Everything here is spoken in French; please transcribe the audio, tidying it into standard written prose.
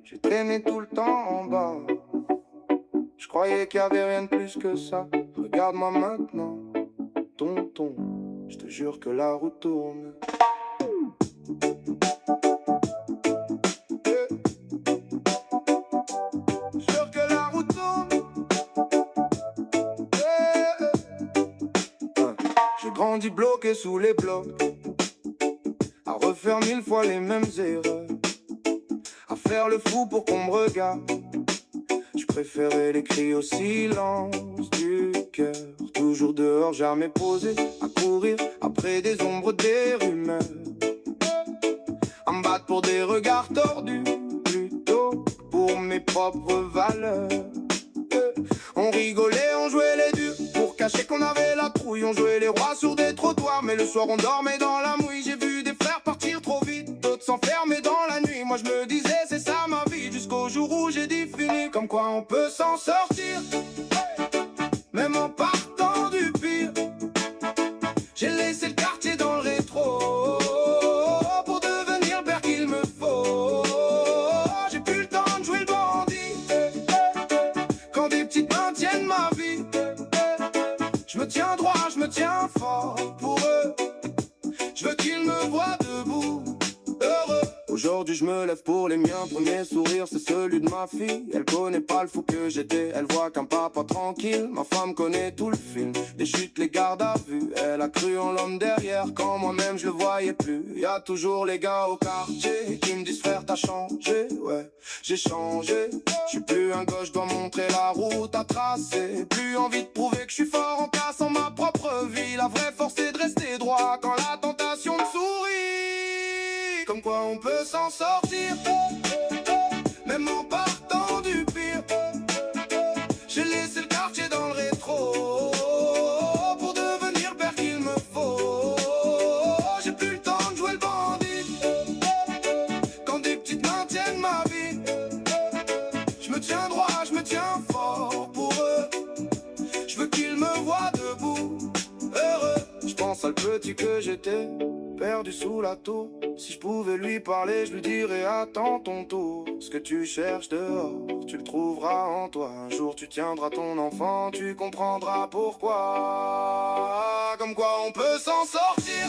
J'ai traîné tout le temps en bas. Je croyais qu'il y avait rien de plus que ça. Regarde-moi maintenant, tonton. Je te jure que la roue tourne. Jure que la roue tourne. J'ai grandi bloqué sous les blocs, à refaire 1000 fois les mêmes erreurs, à faire le fou pour qu'on me regarde. Je préférais les cris au silence du cœur. Toujours dehors, jamais posé, à courir après des ombres, des rumeurs, à me battre pour des regards tordus, plutôt pour mes propres valeurs. On rigolait, on jouait les durs, pour cacher qu'on avait la trouille. On jouait les rois sur des trottoirs, mais le soir on dormait dans la mouille. J'ai vu des frères partir trop vite, d'autres s'enfermer dans la nuit. Moi je me disais c'est ça ma vie, jusqu'au jour où j'ai dit fini. Comme quoi on peut s'en sortir, même en partant du pire. J'ai laissé le quartier dans le rétro, pour devenir le père qu'il me faut. J'ai plus le temps de jouer le bandit, quand des petites mains tiennent ma vie. Je me tiens droit, je me tiens fort pour eux. Je veux qu'ils me voient debout, heureux. Aujourd'hui je me lève pour les miens. Premier sourire c'est celui de ma fille. Elle connaît pas le fou que j'étais, elle voit qu'un papa tranquille. Ma femme connaît tout le film, les chutes, les gardes à vue. Elle a cru en l'homme derrière quand moi-même je le voyais plus. Y'a toujours les gars au quartier qui me disent frère t'as changé. Ouais, j'ai changé, je suis plus un gauche, dois montrer la route à tracer. Plus envie de prouver que je suis fort en cassant ma propre vie. La vraie force c'est de rester droit quand la tentation me sourit. Comme quoi on peut s'en sortir, même en partant du pire. J'ai laissé le quartier dans le rétro, pour devenir le père qu'il me faut. J'ai plus le temps de jouer le bandit, quand des petites mains tiennent ma vie. Je me tiens droit, je me tiens fort pour eux. Je veux qu'ils me voient debout, heureux. Je pense à le petit que j'étais, perdu sous la tour. Si je pouvais lui parler, je lui dirais attends ton tour. Ce que tu cherches dehors, tu le trouveras en toi. Un jour tu tiendras ton enfant, tu comprendras pourquoi. Comme quoi on peut s'en sortir,